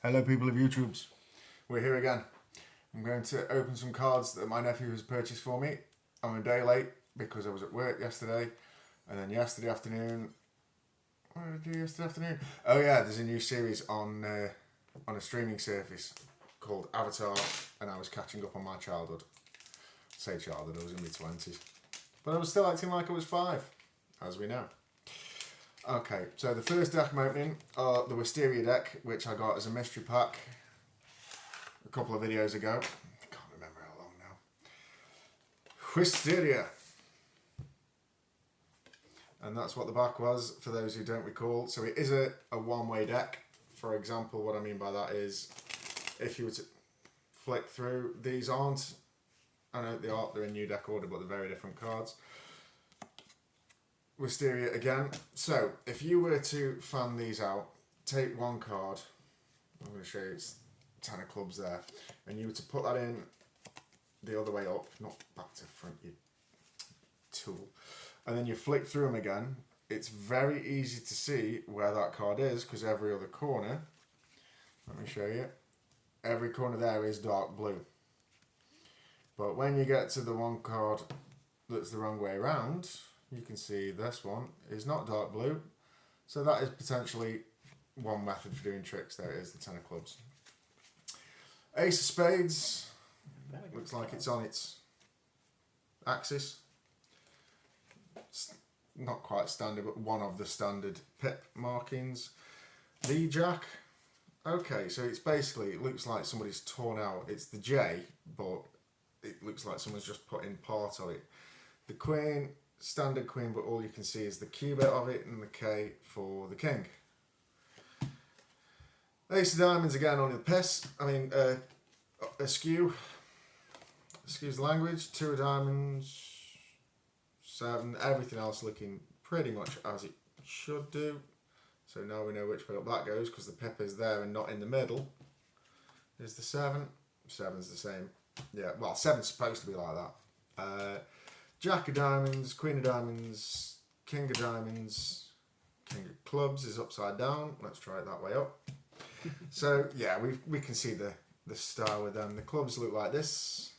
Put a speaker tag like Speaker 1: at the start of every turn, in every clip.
Speaker 1: Hello people of YouTubes, we're here again. I'm going to open some cards that my nephew has purchased for me. I'm a day late because I was at work yesterday, and then yesterday afternoon, what did I do yesterday afternoon? Oh yeah, there's a new series on a streaming service called Avatar, and I was catching up on my childhood. Say childhood, I was in my 20s. But I was still acting like I was 5, as we know. Okay, so the first deck I'm opening are the Wisteria deck, which I got as a mystery pack a couple of videos ago. I can't remember how long now. Wisteria. And that's what the back was, for those who don't recall. So it is a one-way deck. For example, what I mean by that is, if you were to flick through, these aren't, I know they are, they're in new deck order, but they're very different cards. Wisteria again. So if you were to fan these out, take one card, I'm going to show you, it's 10 of clubs there, and you were to put that in the other way up, not back to front, you tool, and then you flick through them again, it's very easy to see where that card is, because every other corner, let me show you, every corner there is dark blue. But when you get to the one card that's the wrong way around, you can see this one is not dark blue. So that is potentially one method for doing tricks. There it is, the 10 of clubs. Ace of spades. Looks like it's on its axis. It's not quite standard, but one of the standard pip markings. The jack. Okay, so it's basically, it looks like somebody's torn out. It's the J, but it looks like someone's just put in part of it. The queen, standard queen, but all you can see is the Q bit of it and the K for the king. Ace of diamonds again on the piss. I mean, askew. Excuse the language. 2 of diamonds. 7. Everything else looking pretty much as it should do. So now we know which way up that goes, because the pip is there and not in the middle. Is the 7. 7's the same. Yeah, well, 7's supposed to be like that. Jack of diamonds, queen of diamonds, king of diamonds, king of clubs is upside down. Let's try it that way up. So yeah, we can see the style with them. The clubs look like this.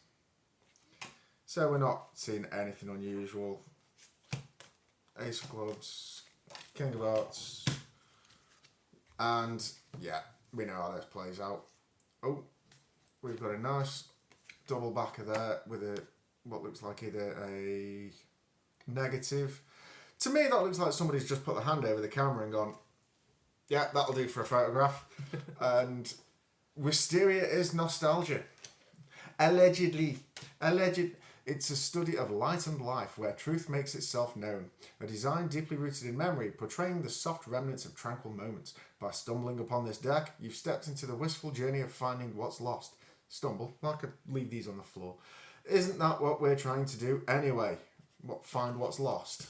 Speaker 1: So we're not seeing anything unusual. Ace of clubs, king of hearts, and yeah, we know how this plays out. Oh, we've got a nice double backer there with a what looks like either a negative. To me, that looks like somebody's just put the hand over the camera and gone, yeah, that'll do for a photograph. And Wisteria is nostalgia. Allegedly. It's a study of light and life where truth makes itself known. A design deeply rooted in memory, portraying the soft remnants of tranquil moments. By stumbling upon this deck, you've stepped into the wistful journey of finding what's lost. Stumble, I could leave these on the floor. Isn't that what we're trying to do anyway? Find what's lost.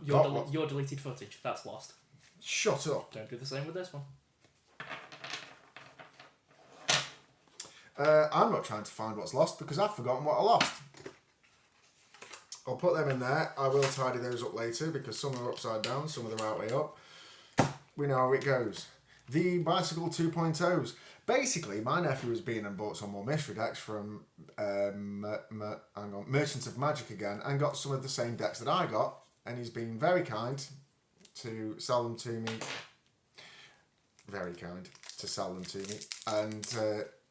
Speaker 2: Your deleted footage, that's lost.
Speaker 1: Shut up.
Speaker 2: Don't do the same with this one.
Speaker 1: I'm not trying to find what's lost because I've forgotten what I lost. I'll put them in there. I will tidy those up later because some are upside down, some of them are way up. We know how it goes. The Bicycle 2.0s. Basically, my nephew has been and bought some more mystery decks from Merchants of Magic again and got some of the same decks that I got, and he's been very kind to sell them to me. Very kind to sell them to me and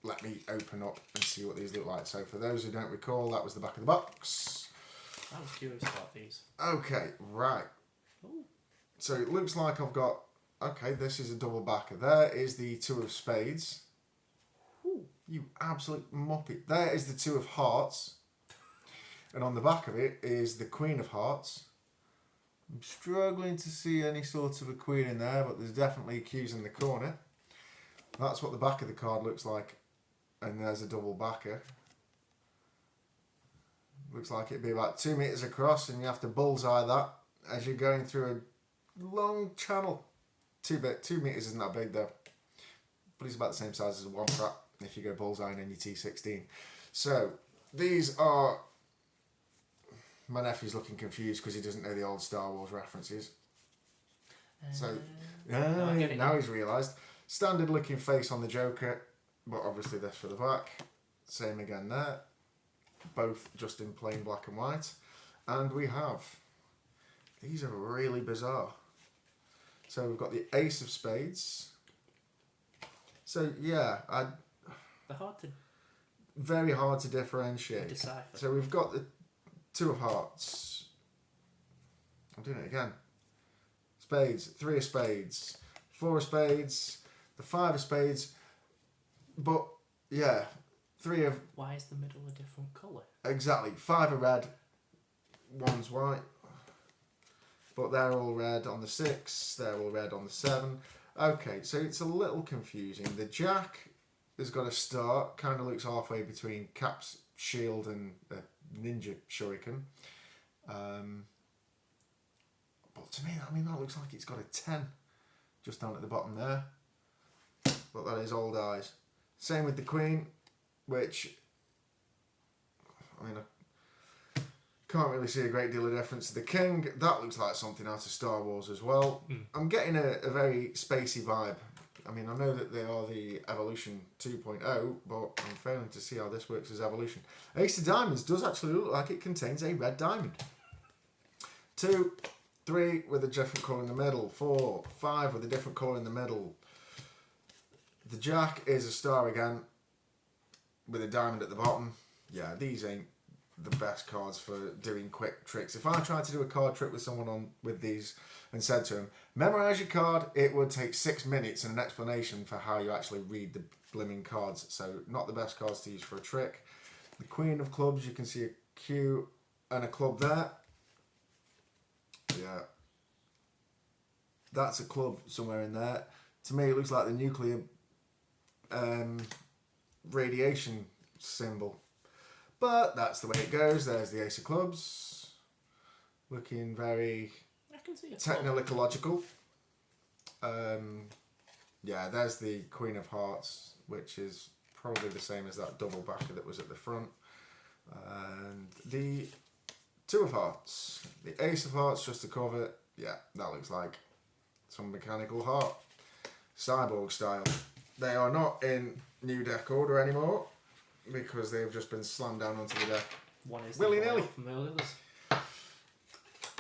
Speaker 1: let me open up and see what these look like. So for those who don't recall, that was the back of the box.
Speaker 2: I was curious about these.
Speaker 1: Okay, right.
Speaker 2: Ooh.
Speaker 1: So it looks like I've got... Okay, this is a double backer. There is the 2 of spades. Ooh, you absolute muppet. There is the 2 of hearts. And on the back of it is the queen of hearts. I'm struggling to see any sort of a queen in there, but there's definitely Q's in the corner. That's what the back of the card looks like. And there's a double backer. Looks like it'd be about 2 meters across, and you have to bullseye that as you're going through a long channel. 2 meters isn't that big though, but it's about the same size as a 1 frat if you go bullseyeing in your T16. So these are... My nephew's looking confused because he doesn't know the old Star Wars references. So now he's realised. Standard looking face on the Joker, but obviously this for the back. Same again there. Both just in plain black and white. And we have, these are really bizarre. So we've got the Ace of Spades. So yeah,
Speaker 2: They're hard to
Speaker 1: very hard to differentiate.
Speaker 2: decipher.
Speaker 1: So we've got the Two of Hearts. I'm doing it again. Spades, 3 of Spades, 4 of Spades, the 5 of Spades. But yeah, 3 of...
Speaker 2: Why is the middle a different colour?
Speaker 1: Exactly. 5 of red, 1's white. But they're all red on the 6, they're all red on the 7. Okay, so it's a little confusing. The Jack has got a star, kind of looks halfway between Cap's shield and Ninja Shuriken. But to me, I mean, that looks like it's got a 10 just down at the bottom there. But that is old eyes. Same with the Queen, which, I mean, I can't really see a great deal of difference to the King. That looks like something out of Star Wars as well. I'm getting a very spacey vibe. I mean, I know that they are the Evolution 2.0, but I'm failing to see how this works as Evolution. Ace of Diamonds does actually look like it contains a red diamond. 2, 3 with a different colour in the middle. 4, 5 with a different colour in the middle. The Jack is a star again with a diamond at the bottom. Yeah, these ain't the best cards for doing quick tricks. If I tried to do a card trick with someone on with these and said to him, memorise your card, it would take 6 minutes and an explanation for how you actually read the blimming cards. So not the best cards to use for a trick. The Queen of Clubs, you can see a Q and a club there. Yeah. That's a club somewhere in there. To me, it looks like the nuclear radiation symbol. But that's the way it goes. There's the Ace of Clubs. Looking very
Speaker 2: I can see it.
Speaker 1: technological. Yeah, there's the Queen of Hearts, which is probably the same as that double backer that was at the front. And the Two of Hearts. The Ace of Hearts just to cover. Yeah, that looks like some mechanical heart. Cyborg style. They are not in new deck order anymore because they've just been slammed down onto the deck.
Speaker 2: One is
Speaker 1: willy-nilly.
Speaker 2: from the others.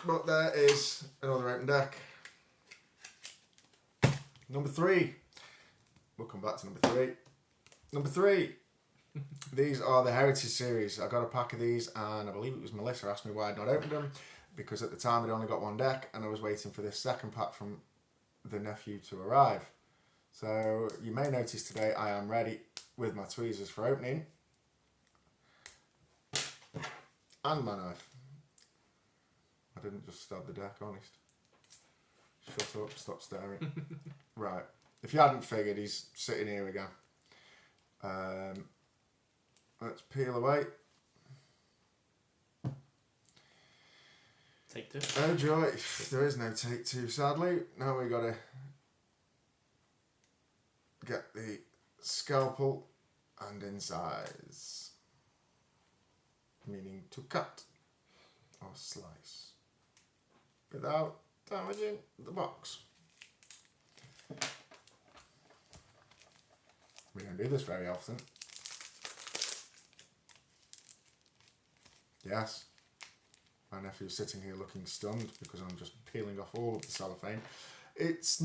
Speaker 1: But there is another open deck. Number 3. We'll come back to number 3. Number 3. These are the Heritage Series. I got a pack of these and I believe it was Melissa asked me why I'd not opened them because at the time I'd only got one deck and I was waiting for this second pack from the nephew to arrive. So you may notice today I am ready with my tweezers for opening and my knife. I didn't just stab the deck, honest. Shut up, stop staring. Right, if you hadn't figured, he's sitting here again. Let's peel away.
Speaker 2: Take 2.
Speaker 1: Oh joy, there is no take 2 sadly. Now we gotta get the scalpel and incise, meaning to cut or slice without damaging the box. We don't do this very often. Yes, my nephew's sitting here looking stunned because I'm just peeling off all of the cellophane. It's